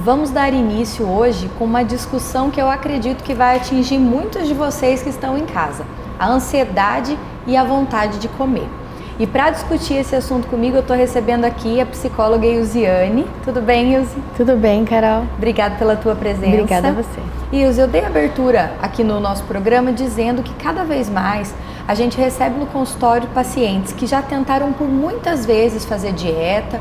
Vamos dar início hoje com uma discussão que eu acredito que vai atingir muitos de vocês que estão em casa: a ansiedade e a vontade de comer. E para discutir esse assunto comigo, eu estou recebendo aqui a psicóloga Ilziane. Tudo bem, Ilzi? Tudo bem, Carol. Obrigada pela tua presença. Obrigada a você. Ilzi, eu dei abertura aqui no nosso programa dizendo que cada vez mais a gente recebe no consultório pacientes que já tentaram por muitas vezes fazer dieta,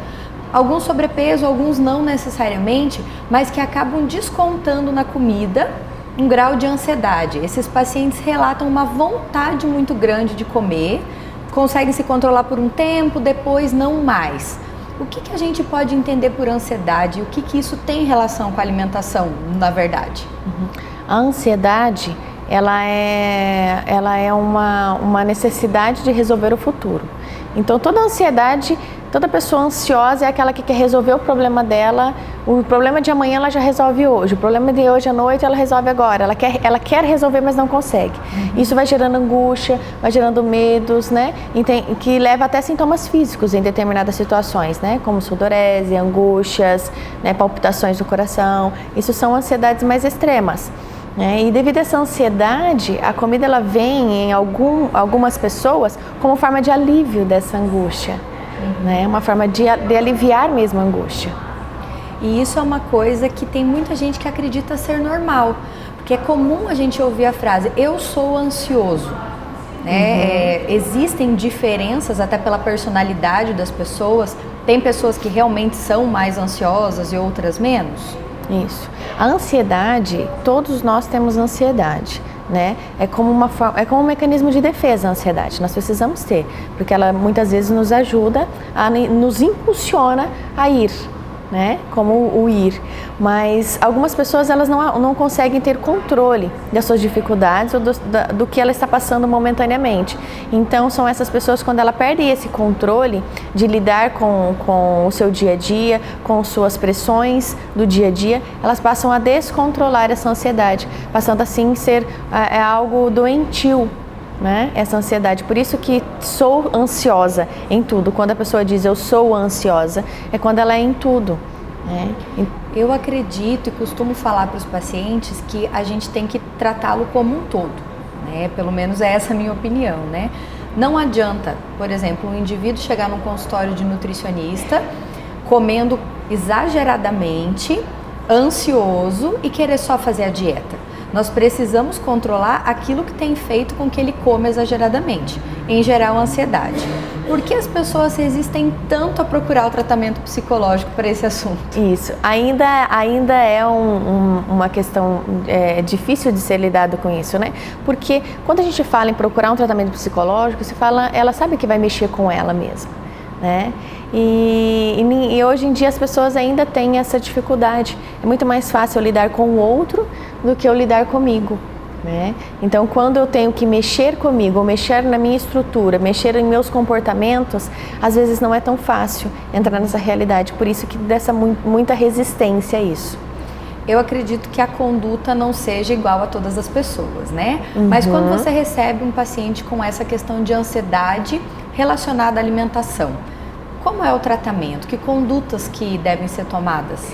alguns sobrepeso, alguns não necessariamente, mas que acabam descontando na comida um grau de ansiedade. Esses pacientes relatam uma vontade muito grande de comer, conseguem se controlar por um tempo, depois não mais. O que a gente pode entender por ansiedade? O que isso tem relação com a alimentação, na verdade? A ansiedade, ela é uma necessidade de resolver o futuro. Então, toda ansiedade, toda pessoa ansiosa é aquela que quer resolver o problema dela. O problema de amanhã ela já resolve hoje, o problema de hoje à noite ela resolve agora. Ela quer resolver, mas não consegue. Isso vai gerando angústia, vai gerando medos, né? Que leva até sintomas físicos em determinadas situações, né? Como sudorese, angústias, né? Palpitações do coração. Isso são ansiedades mais extremas. E devido a essa ansiedade, a comida ela vem em algumas pessoas como forma de alívio dessa angústia, né? Uma forma de aliviar mesmo a angústia. E isso é uma coisa que tem muita gente que acredita ser normal, porque é comum a gente ouvir a frase, eu sou ansioso. Né? Existem diferenças até pela personalidade das pessoas, tem pessoas que realmente são mais ansiosas e outras menos? Isso. A ansiedade, todos nós temos ansiedade, né? É como um mecanismo de defesa a ansiedade, nós precisamos ter, porque ela muitas vezes nos ajuda, nos impulsiona a ir, né? Como o ir. Mas algumas pessoas elas não conseguem ter controle das suas dificuldades ou do que ela está passando momentaneamente. Então são essas pessoas, quando ela perde esse controle de lidar com o seu dia a dia, com suas pressões do dia a dia, elas passam a descontrolar essa ansiedade, passando assim a ser algo doentio, né? Essa ansiedade. Por isso que sou ansiosa em tudo. Quando a pessoa diz eu sou ansiosa, é quando ela é em tudo, né? Eu acredito e costumo falar para os pacientes que a gente tem que tratá-lo como um todo, né? Pelo menos é essa a minha opinião, né? Não adianta, por exemplo, um indivíduo chegar num consultório de nutricionista comendo exageradamente, ansioso e querer só fazer a dieta. Nós precisamos controlar aquilo que tem feito com que ele coma exageradamente, em geral a ansiedade. Por que as pessoas resistem tanto a procurar o tratamento psicológico para esse assunto? Isso, ainda é uma questão difícil de ser lidado com isso, né? Porque quando a gente fala em procurar um tratamento psicológico, ela sabe que vai mexer com ela mesma, né? E hoje em dia as pessoas ainda têm essa dificuldade. É muito mais fácil eu lidar com o outro do que eu lidar comigo, né? Então, quando eu tenho que mexer comigo, ou mexer na minha estrutura, mexer em meus comportamentos, às vezes não é tão fácil entrar nessa realidade. Por isso que dessa muita resistência a isso. Eu acredito que a conduta não seja igual a todas as pessoas, né? Mas quando você recebe um paciente com essa questão de ansiedade relacionada à alimentação, como é o tratamento? Que condutas que devem ser tomadas?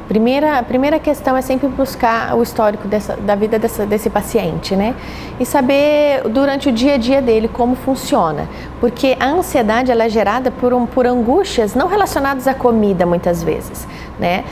A primeira questão é sempre buscar o histórico da vida desse paciente, né? E saber durante o dia a dia dele como funciona. Porque a ansiedade ela é gerada por angústias não relacionadas à comida muitas vezes, né?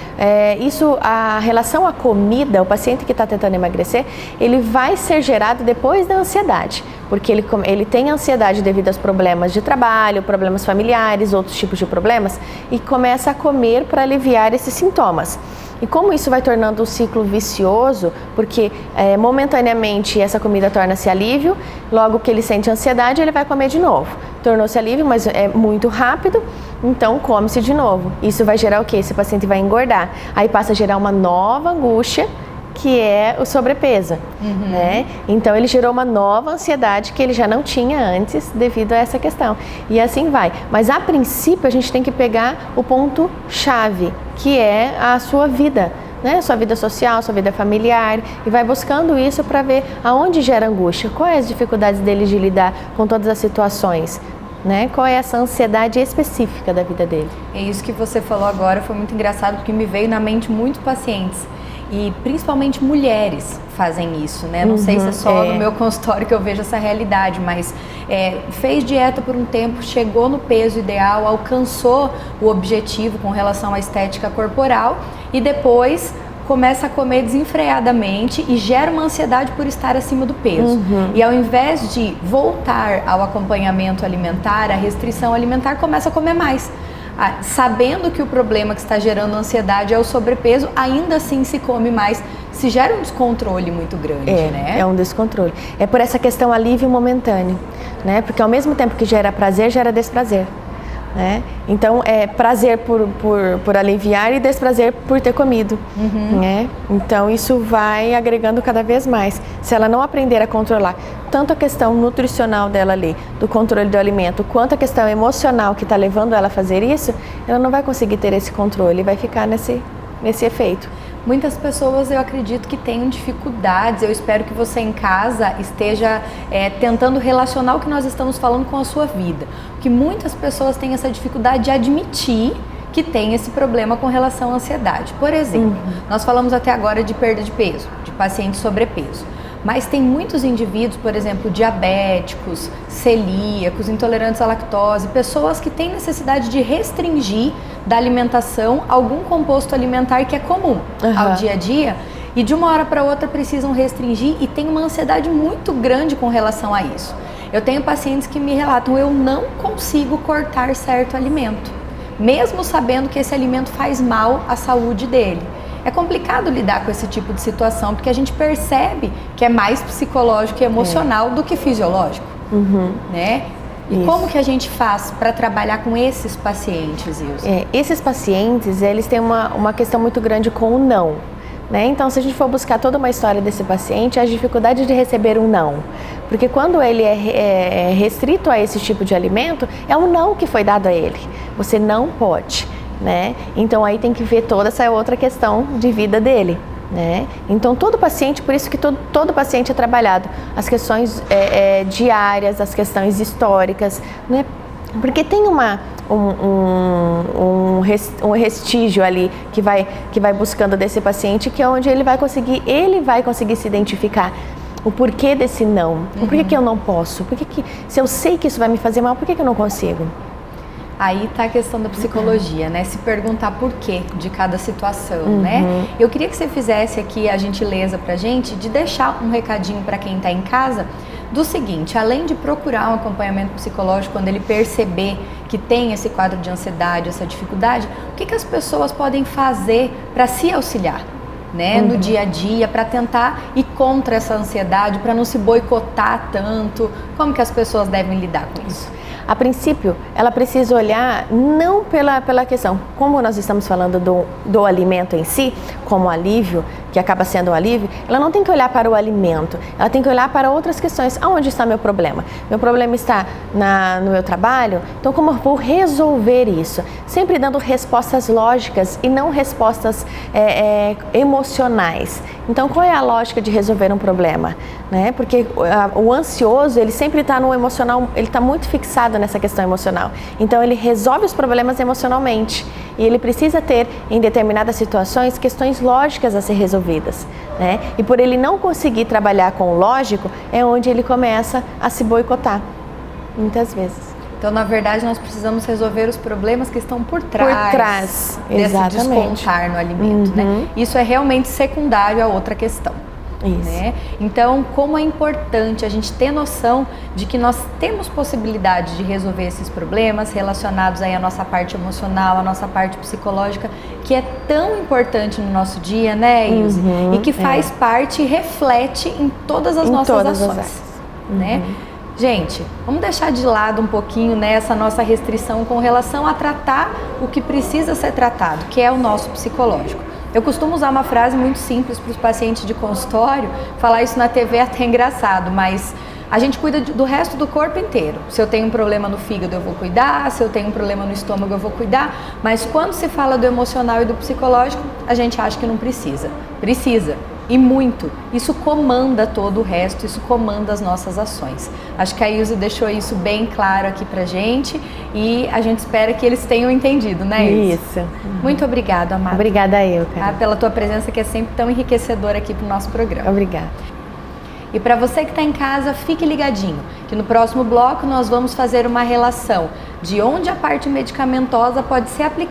A relação à comida, o paciente que está tentando emagrecer, ele vai ser gerado depois da ansiedade. Porque ele tem ansiedade devido aos problemas de trabalho, problemas familiares, outros tipos de problemas, e começa a comer para aliviar esses sintomas. E como isso vai tornando um ciclo vicioso, porque momentaneamente essa comida torna-se alívio, logo que ele sente ansiedade, ele vai comer de novo. Tornou-se alívio, mas é muito rápido, então come-se de novo. Isso vai gerar o quê? Esse paciente vai engordar. Aí passa a gerar uma nova angústia, que é o sobrepeso, né? Então ele gerou uma nova ansiedade que ele já não tinha antes devido a essa questão. E assim vai. Mas a princípio a gente tem que pegar o ponto chave, que é a sua vida, né? Sua vida social, sua vida familiar, e vai buscando isso para ver aonde gera angústia, quais as dificuldades dele de lidar com todas as situações. né? Qual é essa ansiedade específica da vida dele? É isso que você falou agora, foi muito engraçado, porque me veio na mente muitos pacientes, e principalmente mulheres fazem isso, né? Não sei se é só no meu consultório que eu vejo essa realidade, mas fez dieta por um tempo, chegou no peso ideal, alcançou o objetivo com relação à estética corporal e depois começa a comer desenfreadamente e gera uma ansiedade por estar acima do peso. E ao invés de voltar ao acompanhamento alimentar, a restrição alimentar, começa a comer mais. Sabendo que o problema que está gerando ansiedade é o sobrepeso, ainda assim se come mais, se gera um descontrole muito grande, né? É um descontrole. É por essa questão alívio momentâneo, né? Porque ao mesmo tempo que gera prazer, gera desprazer, né? Então é prazer por aliviar e desprazer por ter comido, né? Então isso vai agregando cada vez mais. Se ela não aprender a controlar tanto a questão nutricional dela ali, do controle do alimento, quanto a questão emocional que está levando ela a fazer isso, ela não vai conseguir ter esse controle, vai ficar nesse efeito. Muitas pessoas, eu acredito, que tenham dificuldades. Eu espero que você em casa esteja tentando relacionar o que nós estamos falando com a sua vida. Porque muitas pessoas têm essa dificuldade de admitir que tem esse problema com relação à ansiedade. Por exemplo, nós falamos até agora de perda de peso, de pacientes sobrepeso. Mas tem muitos indivíduos, por exemplo, diabéticos, celíacos, intolerantes à lactose, pessoas que têm necessidade de restringir da alimentação algum composto alimentar que é comum ao dia a dia e de uma hora para outra precisam restringir e tem uma ansiedade muito grande com relação a isso. Eu tenho pacientes que me relatam, eu não consigo cortar certo alimento, mesmo sabendo que esse alimento faz mal à saúde dele. É complicado lidar com esse tipo de situação, porque a gente percebe que é mais psicológico e emocional do que fisiológico, né? E como que a gente faz para trabalhar com esses pacientes, Ilse? Esses pacientes, eles têm uma questão muito grande com o não, né? Então, se a gente for buscar toda uma história desse paciente, a dificuldade de receber um não. Porque quando ele é restrito a esse tipo de alimento, é um não que foi dado a ele. Você não pode. Né? Então aí tem que ver toda essa outra questão de vida dele, né? Então todo paciente, por isso que todo paciente é trabalhado, as questões diárias, as questões históricas, né? Porque tem um restígio ali que vai buscando desse paciente, que é onde ele vai conseguir se identificar o porquê desse não, o porquê que eu não posso, se eu sei que isso vai me fazer mal, por que eu não consigo? Aí tá a questão da psicologia, né? Se perguntar por quê de cada situação, né? Eu queria que você fizesse aqui a gentileza pra gente de deixar um recadinho para quem tá em casa do seguinte: além de procurar um acompanhamento psicológico quando ele perceber que tem esse quadro de ansiedade, essa dificuldade, o que as pessoas podem fazer para se auxiliar, né? No dia a dia, para tentar ir contra essa ansiedade, para não se boicotar tanto? Como que as pessoas devem lidar com isso? A princípio, ela precisa olhar não pela questão, como nós estamos falando do alimento em si, como alívio, que acaba sendo um alívio, ela não tem que olhar para o alimento, ela tem que olhar para outras questões. Aonde está meu problema? Meu problema está no meu trabalho? Então, como eu vou resolver isso? Sempre dando respostas lógicas e não respostas emocionais. Então, qual é a lógica de resolver um problema? Né? Porque o ansioso, ele sempre está no emocional, ele está muito fixado nessa questão emocional. Então, ele resolve os problemas emocionalmente. E ele precisa ter, em determinadas situações, questões lógicas a ser resolvidas, né? E por ele não conseguir trabalhar com o lógico, é onde ele começa a se boicotar, muitas vezes. Então, na verdade, nós precisamos resolver os problemas que estão por trás desse descontar no alimento, né? Isso é realmente secundário a outra questão. Né? Então, como é importante a gente ter noção de que nós temos possibilidade de resolver esses problemas relacionados aí à nossa parte emocional, à nossa parte psicológica, que é tão importante no nosso dia, né, Ilse? E que faz parte e reflete em todas as nossas ações, né? Gente, vamos deixar de lado um pouquinho, né, essa nossa restrição com relação a tratar o que precisa ser tratado, que é o nosso psicológico. Eu costumo usar uma frase muito simples para os pacientes de consultório, falar isso na TV é até engraçado, mas a gente cuida do resto do corpo inteiro. Se eu tenho um problema no fígado, eu vou cuidar, se eu tenho um problema no estômago, eu vou cuidar, mas quando se fala do emocional e do psicológico, a gente acha que não precisa. Precisa, e muito. Isso comanda todo o resto, isso comanda as nossas ações. Acho que a Ilse deixou isso bem claro aqui pra gente e a gente espera que eles tenham entendido, né, Ilse? Isso. Muito obrigada, amada. Obrigada eu, cara. Pela tua presença, que é sempre tão enriquecedora aqui pro nosso programa. Obrigada. E para você que está em casa, fique ligadinho, que no próximo bloco nós vamos fazer uma relação de onde a parte medicamentosa pode ser aplicada